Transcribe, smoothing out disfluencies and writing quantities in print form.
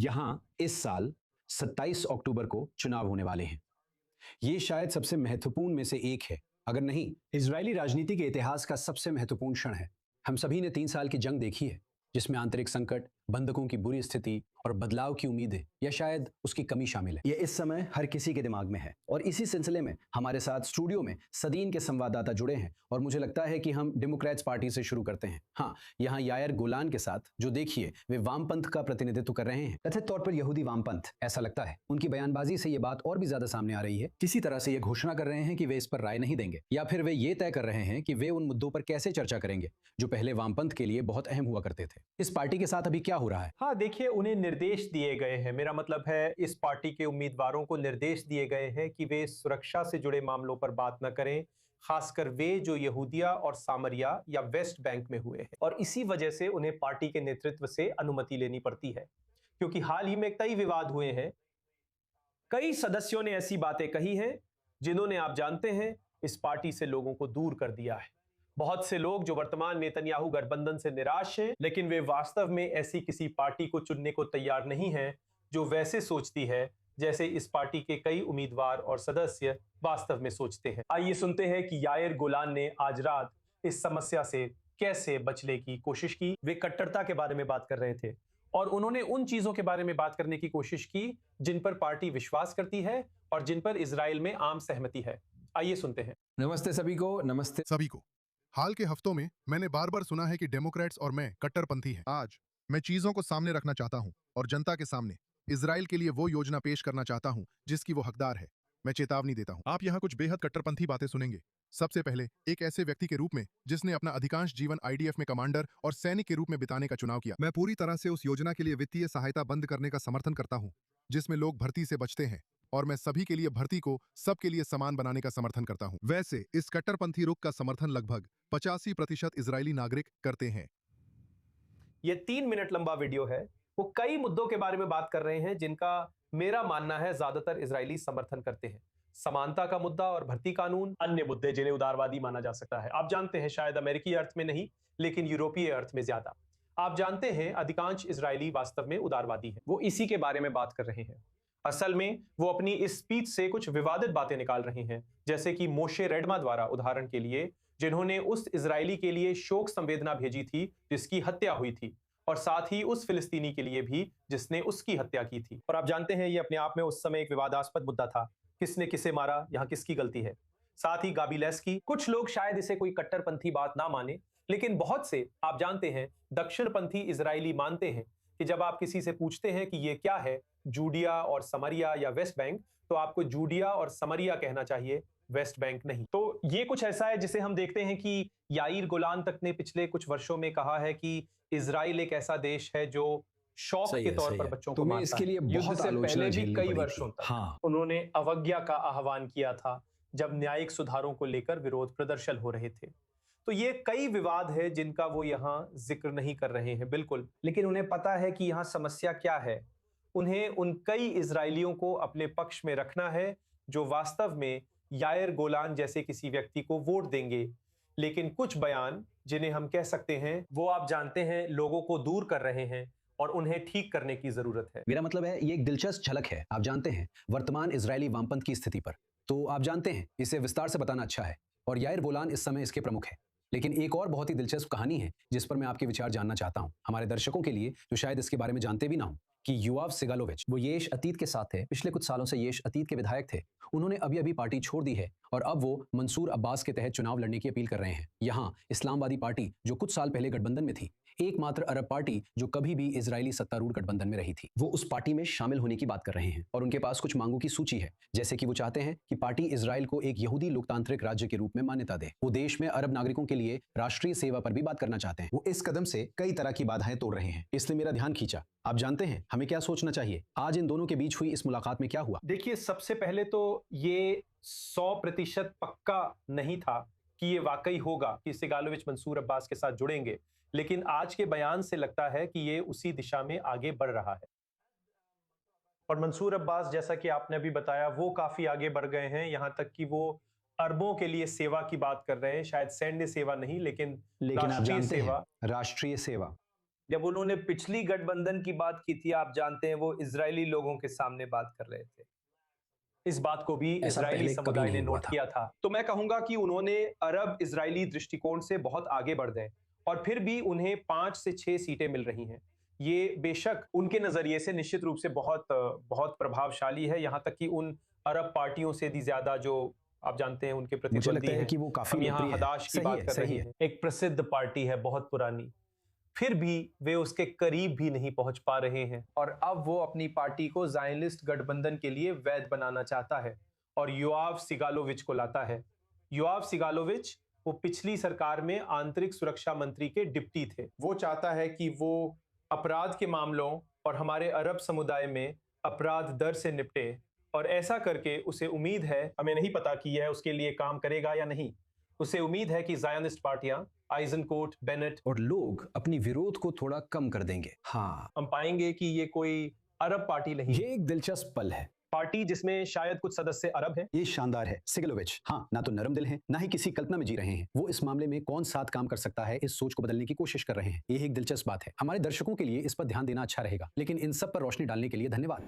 यहां इस साल 27 अक्टूबर को चुनाव होने वाले हैं। ये शायद सबसे महत्वपूर्ण में से एक है, अगर नहीं इजरायली राजनीति के इतिहास का सबसे महत्वपूर्ण क्षण है। हम सभी ने 3 साल की जंग देखी है, जिसमें आंतरिक संकट, बंधकों की बुरी स्थिति और बदलाव की उम्मीदें या शायद उसकी कमी शामिल है। ये इस समय हर किसी के दिमाग में है और इसी सिलसिले में हमारे साथ स्टूडियो में सदीन के संवाददाता जुड़े हैं और मुझे लगता है कि हम डेमोक्रेट्स पार्टी से शुरू करते हैं। हाँ, यहाँ यायर गोलान के साथ, जो देखिए वे वामपंथ का प्रतिनिधित्व कर रहे हैं, कथित तौर पर यहूदी वामपंथ ऐसा लगता है। उनकी बयानबाजी से ये बात और भी ज्यादा सामने आ रही है। किसी तरह से ये घोषणा कर रहे हैं कि वे इस पर राय नहीं देंगे, या फिर वे ये तय कर रहे हैं कि वे उन मुद्दों पर कैसे चर्चा करेंगे जो पहले वामपंथ के लिए बहुत अहम हुआ करते थे। इस पार्टी के साथ अभी क्या हो रहा है? हाँ, देखिए, उन्हें निर्देश दिए गए हैं। मेरा मतलब है, इस पार्टी के उम्मीदवारों को निर्देश दिए गए हैं कि वे सुरक्षा से जुड़े मामलों पर बात न करें, खासकर वे जो यहूदिया और सामरिया या वेस्ट बैंक में हुए हैं। और इसी वजह से उन्हें पार्टी के नेतृत्व से अनुमति लेनी पड़ती है, क्योंकि हाल ही में कई विवाद हुए हैं। कई सदस्यों ने ऐसी बातें कही हैं जिन्होंने, आप जानते हैं, इस पार्टी से लोगों को दूर कर दिया है। बहुत से लोग जो वर्तमान नेतन्याहू गठबंधन से निराश हैं, लेकिन वे वास्तव में ऐसी किसी पार्टी को चुनने को तैयार नहीं हैं जो वैसे सोचती है जैसे इस पार्टी के कई उम्मीदवार और सदस्य वास्तव में सोचते हैं। आइए सुनते हैं कि यायर गोलान ने आज रात इस समस्या से कैसे बचने की कोशिश की। वे कट्टरता के बारे में बात कर रहे थे और उन्होंने उन चीजों के बारे में बात करने की कोशिश की जिन पर पार्टी विश्वास करती है और जिन पर इजराइल में आम सहमति है। आइए सुनते हैं। नमस्ते सभी को। नमस्ते सभी को। हाल के हफ्तों में मैंने बार बार सुना है कि डेमोक्रेट्स और मैं कट्टरपंथी हैं। आज मैं चीजों को सामने रखना चाहता हूं और जनता के सामने इजराइल के लिए वो योजना पेश करना चाहता हूं जिसकी वो हकदार है। मैं चेतावनी देता हूं, आप यहां कुछ बेहद कट्टरपंथी बातें सुनेंगे। सबसे पहले, एक ऐसे व्यक्ति के रूप में जिसने अपना अधिकांश जीवन आईडीएफ में कमांडर और सैनिक के रूप में बिताने का चुनाव किया, मैं पूरी तरह से उस योजना के लिए वित्तीय सहायता बंद करने का समर्थन करता हूं जिसमें लोग भर्ती से बचते हैं, और मैं सभी के लिए भर्ती को सबके लिए समान बनाने का समर्थन करता हूं। वैसे इस कट्टरपंथी रुख का समर्थन लगभग 85% इजरायली नागरिक करते हैं। ये 3 मिनट लंबा वीडियो है। वो कई मुद्दों के बारे में बात कर रहे हैं जिनका मेरा मानना है ज्यादातर इजरायली समर्थन करते हैं। समानता का मुद्दा और भर्ती कानून, अन्य मुद्दे जिन्हें उदारवादी माना जा सकता है। आप जानते हैं, शायद अमेरिकी अर्थ में नहीं, लेकिन यूरोपीय अर्थ में ज्यादा। आप जानते हैं, अधिकांश इजरायली वास्तव में उदारवादी हैं। वो इसी के बारे में बात कर रहे हैं। असल में वो अपनी इस स्पीच से कुछ विवादित बातें निकाल रहे हैं, जैसे कि मोशे रेडमा द्वारा, उदाहरण के लिए, जिन्होंने उस इजरायली के लिए शोक संवेदना भेजी थी जिसकी हत्या हुई थी, और साथ ही उस फिलिस्तीनी के लिए भी जिसने उसकी हत्या की थी। और आप जानते हैं, ये अपने आप में उस समय एक विवादास्पद मुद्दा था, किसने किसे मारा, यहाँ किसकी गलती है। साथ ही गाबिलेस की, कुछ लोग शायद इसे कोई कट्टरपंथी बात ना माने, लेकिन बहुत से, आप जानते हैं, दक्षिणपंथी इजरायली मानते हैं कि जब आप किसी से पूछते हैं कि ये क्या है, जूडिया और समरिया या वेस्ट बैंक, तो आपको जूडिया और समरिया कहना चाहिए, वेस्ट बैंक नहीं। तो ये कुछ ऐसा है जिसे हम देखते हैं कि याईर गोलान तक ने पिछले कुछ वर्षों में कहा है कि इजराइल एक ऐसा देश है जो शौक के तौर पर बच्चों को मारता है। इसके लिए युद्ध बहुत से आलोचना पहले भी झेलनी कई पड़ी वर्षों थी। तक हाँ। उन्होंने अवज्ञा का आह्वान किया था जब न्यायिक सुधारों को लेकर विरोध प्रदर्शन हो रहे थे। तो ये कई विवाद है जिनका वो यहाँ जिक्र नहीं कर रहे हैं, बिल्कुल, लेकिन उन्हें पता है कि यहाँ समस्या क्या है। उन्हें उन कई इजरायलियों को अपने पक्ष में रखना है जो वास्तव में यायर गोलान जैसे किसी व्यक्ति को वोट देंगे, लेकिन कुछ बयान जिन्हें हम कह सकते हैं, वो आप जानते हैं, लोगों को दूर कर रहे हैं और उन्हें ठीक करने की जरूरत है। मेरा मतलब है, ये एक दिलचस्प झलक है, आप जानते हैं, वर्तमान इजरायली वामपंथ की स्थिति पर। तो आप जानते हैं, इसे विस्तार से बताना अच्छा है, और यायर गोलान इस समय इसके प्रमुख है। लेकिन एक और बहुत ही दिलचस्प कहानी है जिस पर मैं आपके विचार जानना चाहता हूं, हमारे दर्शकों के लिए जो शायद इसके बारे में जानते भी ना हो, कि युआव सिगालोविच, वो येश अतीत के साथ थे। पिछले कुछ सालों से येश अतीत के विधायक थे। उन्होंने अभी अभी पार्टी छोड़ दी है और अब वो मंसूर अब्बास के तहत चुनाव लड़ने की अपील कर रहे हैं। यहाँ इस्लामवादी पार्टी, जो कुछ साल पहले गठबंधन में थी, एकमात्र अरब पार्टी जो कभी भी इजरायली सत्तारूढ़ गठबंधन में रही थी, वो उस पार्टी में शामिल होने की बात कर रहे हैं और उनके पास कुछ मांगों की सूची है, जैसे कि वो चाहते हैं कि पार्टी इजराइल को एक यहूदी लोकतांत्रिक राज्य के रूप में मान्यता दे। वो देश में अरब नागरिकों के लिए राष्ट्रीय सेवा पर भी बात करना चाहते हैं। वो इस कदम से कई तरह की बाधाएं तोड़ रहे हैं, इसलिए मेरा ध्यान खींचा। आप जानते हैं हमें क्या सोचना चाहिए? आज इन दोनों के बीच हुई इस मुलाकात में क्या हुआ? देखिए, सबसे पहले तो ये 100% पक्का नहीं था कि ये वाकई होगा कि सिगालोविच मंसूर अब्बास के साथ जुड़ेंगे, लेकिन आज के बयान से लगता है कि ये उसी दिशा में आगे बढ़ रहा है। और मंसूर अब्बास, जैसा कि आपने अभी बताया, वो काफी आगे बढ़ गए हैं, यहां तक कि वो अरबों के लिए सेवा की बात कर रहे हैं, शायद सैन्य सेवा नहीं, लेकिन आप राष्ट्रीय जानते सेवा। हैं, राष्ट्रीय सेवा जब उन्होंने पिछली गठबंधन की बात की थी, आप जानते हैं वो इजरायली लोगों के सामने बात कर रहे थे। इस बात को भी ऐसा इजरायली पहले कभी समुदाय ने नहीं हुआ नोट था। किया था। तो मैं कहूंगा कि उन्होंने अरब इजरायली दृष्टिकोण से बहुत आगे बढ़ गए और फिर भी उन्हें 5 से 6 सीटें मिल रही हैं। ये बेशक उनके नजरिए से निश्चित रूप से बहुत बहुत प्रभावशाली है, यहां तक कि उन अरब पार्टियों से भी ज्यादा जो आप जानते हैं उनके मुझे प्रतिद्वंदी लगता है हैं। कि वो काफी हम यहाँ लोकप्रिय है। हदाश की सही बात है, कर सही रहे है। हैं, एक प्रसिद्ध पार्टी है, बहुत पुरानी। फिर भी वे उसके करीब भी नहीं पहुंच पा रहे हैं और अब वो अपनी पार्टी को ज़ायनिस्ट गठबंधन के लिए वैध बनाना चाहता है और योआव सिगालोविच को लाता है। योआव सिगालोविच वो पिछली सरकार में आंतरिक सुरक्षा मंत्री के डिप्टी थे। वो चाहता है कि वो अपराध के मामलों और हमारे अरब समुदाय में अपराध दर से निपटे और ऐसा करके उसे उम्मीद है, हमें नहीं पता कि यह उसके लिए काम करेगा या नहीं, उसे उम्मीद है कि ज़ायनिस्ट पार्टियां आइजनकोट, बेनेट और लोग अपनी विरोध को थोड़ा कम कर देंगे। हाँ, हम पाएंगे कि ये कोई अरब पार्टी नहीं, ये एक दिलचस्प पल है। पार्टी जिसमें शायद कुछ सदस्य अरब हैं। ये शानदार है। सिगलोविच हाँ, ना तो नरम दिल हैं, ना ही किसी कल्पना में जी रहे हैं। वो इस मामले में कौन साथ काम कर सकता है, इस सोच को बदलने की कोशिश कर रहे हैं। ये एक दिलचस्प बात है। हमारे दर्शकों के लिए इस पर ध्यान देना अच्छा रहेगा। लेकिन इन सब पर रोशनी डालने के लिए धन्यवाद।